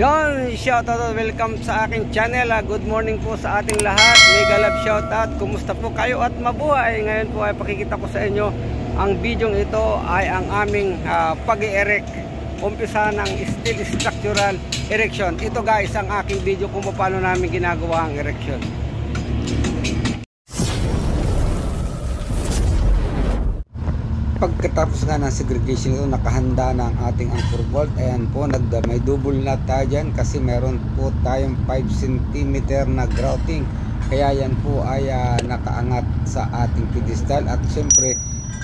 Yon, shoutout, welcome sa aking channel. Good morning po sa ating lahat. Mega love shoutout. Kumusta po kayo at mabuhay? Ngayon po ay pakikita ko sa inyo ang bidyong ito ay ang aming pag-i-erect. Umpisa ng steel structural erection. Ito guys ang aking video kung paano namin ginagawa ang erection. Pagkatapos nga ng segregation ito, nakahanda na ang ating anchor bolt. Ayan po, may double knot tayo dyan kasi meron po tayong 5 cm na grouting. Kaya yan po ay nakaangat sa ating pedestal at siyempre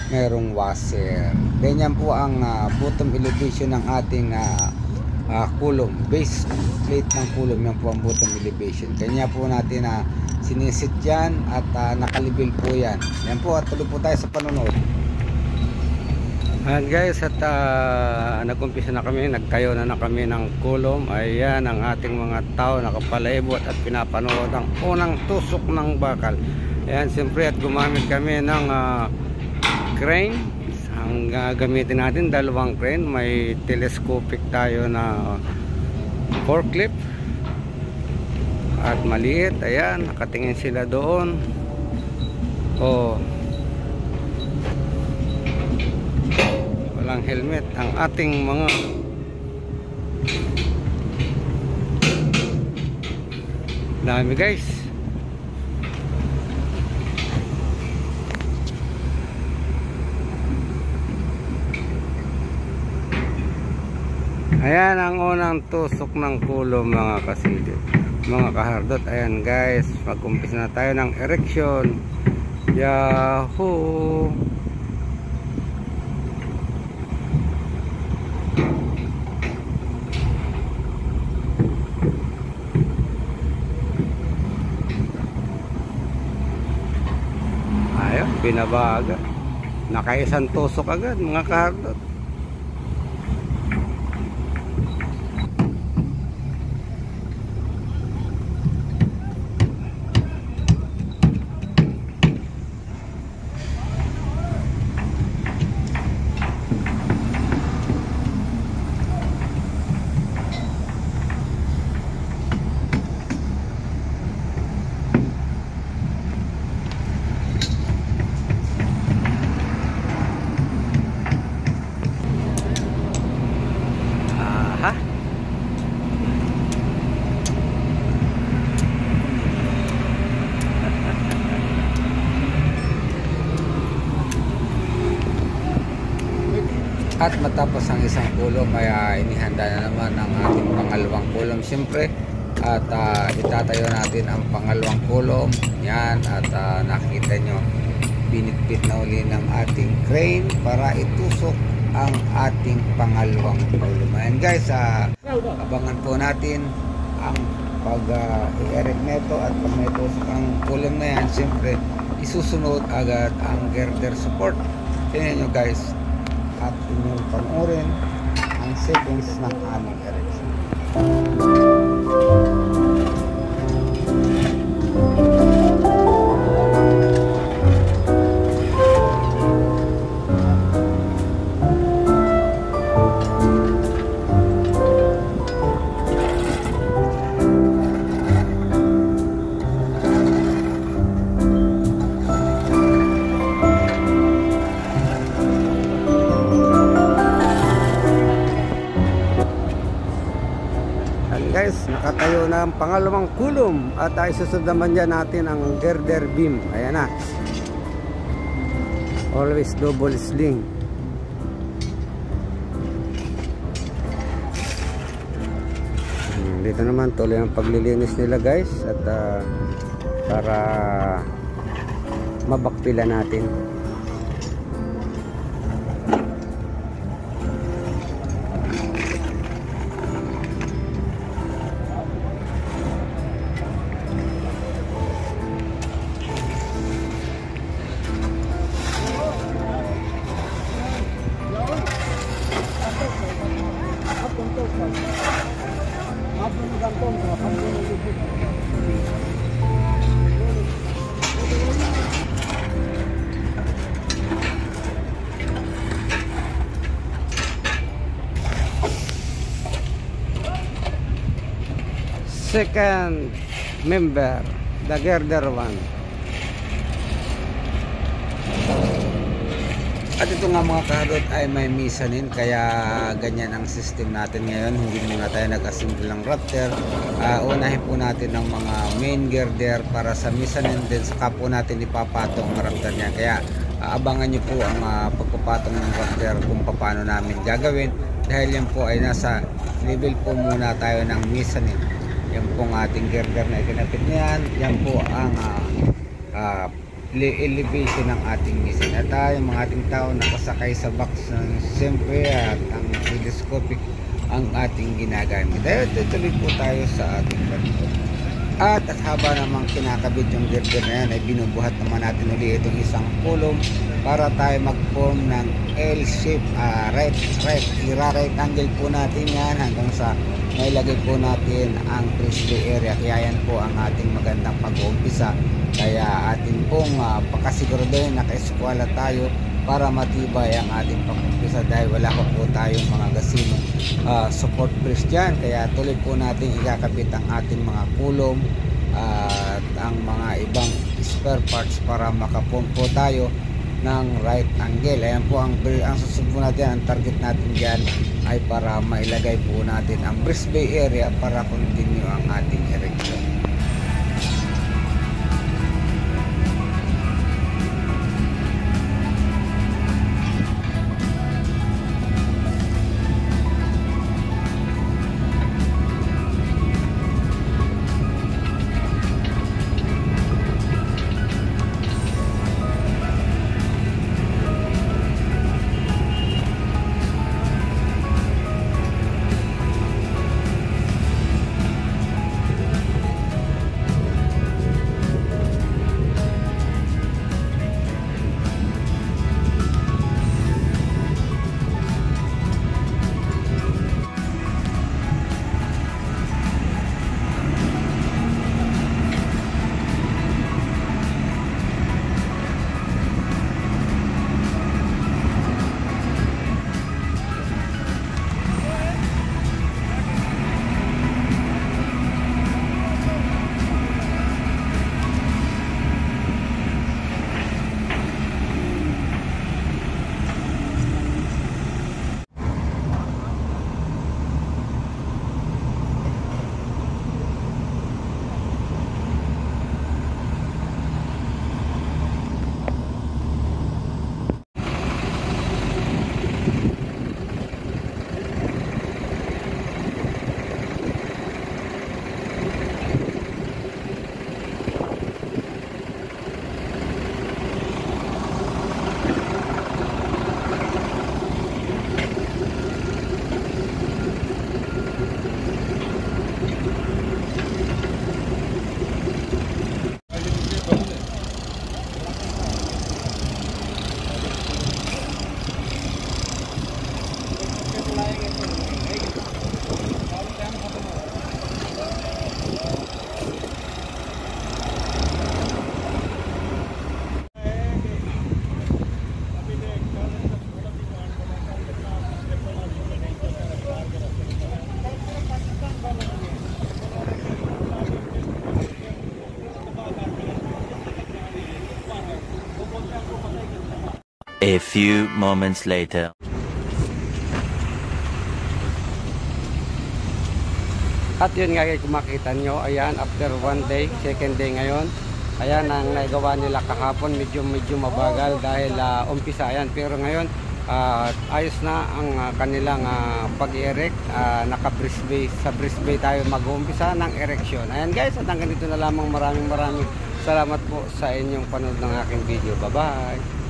merong washer. Ganyan po ang bottom elevation ng ating kulom. Base plate ng kulom, yan po ang bottom elevation. Kanya po natin sinisit yan at nakalibel po yan. Yan po, at tuloy po tayo sa panunod. Ayan guys, at nag-umpisa na kami, nagtayo na kami ng kulom. Ayan ang ating mga tao nakapalaibot at pinapanood ang unang tusok ng bakal. Ayan, siyempre at gumamit kami ng crane. Ang gamitin natin, dalawang crane. May telescopic tayo na forklift at maliit. Ayan, nakatingin sila doon. Walang helmet ang ating mga dami guys. Ayan ang unang tusok ng kulom mga kasilid, mga kahardot. Ayan guys, mag-umpisa na tayo ng erection. Yahoo! Binaba agad, nakaisang tusok agad mga kahardot. At matapos ang isang kulom ay inihanda na naman ang ating pangalawang kulom siyempre. At itatayo natin ang pangalawang kulom. Yan, at nakikita nyo binitbit na uli ng ating crane para itusok ang ating pangalawang kulom. Ayan guys, abangan po natin ang pag-i-erect neto. At pag may tusok ang kulom na yan, siyempre isusunod agad ang girder support. Tingnan nyo guys, at inyong panoorin ang settings ng aming erection. Guys, nakatayo na ang pangalawang kulom at ay susunod naman dyan natin ang girder beam. Ayan na, always double sling. Dito naman tuloy ang paglilinis nila guys, at para mabakpila natin. second member, the girder one. At ito nga mga karot ay may mezzanine, kaya ganyan ang system natin ngayon. Hindi muna tayo nag-assemble ng rafter. Unahin po natin ng mga main girder para sa mezzanine, din saka po natin ipapatong ang rafter niya. Kaya abangan nyo po ang pagpapatong ng rafter kung paano namin gagawin, dahil yan po ay nasa level po muna tayo ng mezzanine. Yan po ang ating girder na ikinapit niyan. Yan po ang elevation ng ating mezzanine. At yung mga ating tao nakasakay sa box siyempre, at ang telescopic ang ating ginagamit. Dahil tutuloy po tayo sa ating ganito. At haba namang kinakabit yung girder na yan, ay binubuhat naman natin ulit itong isang column para tayo mag-form ng L-shape, right angle po natin yan hanggang sa mailagay po natin ang breezeway area. Kaya yan po ang ating magandang pag-uumpisa. Kaya atin pong pakasiguraduhin naka-eskwala tayo para matibay ang ating pag-umpisa, dahil wala pa po tayong mga gasinong support brace dyan. Kaya tuloy po natin ikakabit ang ating mga kulom at ang mga ibang spare parts para makaform po tayo ng right angle. Ayan po ang susunod po natin, ang target natin dyan ay para mailagay po natin ang breezeway area para continue ang ating erection. A few moments later. At yun nga kung makita nyo, ayan, after one day, second day ngayon, ayan ang nagawa nila kahapon, medyo mabagal dahil umpisa yan. Pero ngayon, ayos na ang kanilang pag-erect, naka-breezeway, sa breezeway tayo mag-uumpisa ng erection. Ayan guys, at hanggang dito na lamang, maraming salamat po sa inyong panood ng aking video. Bye bye!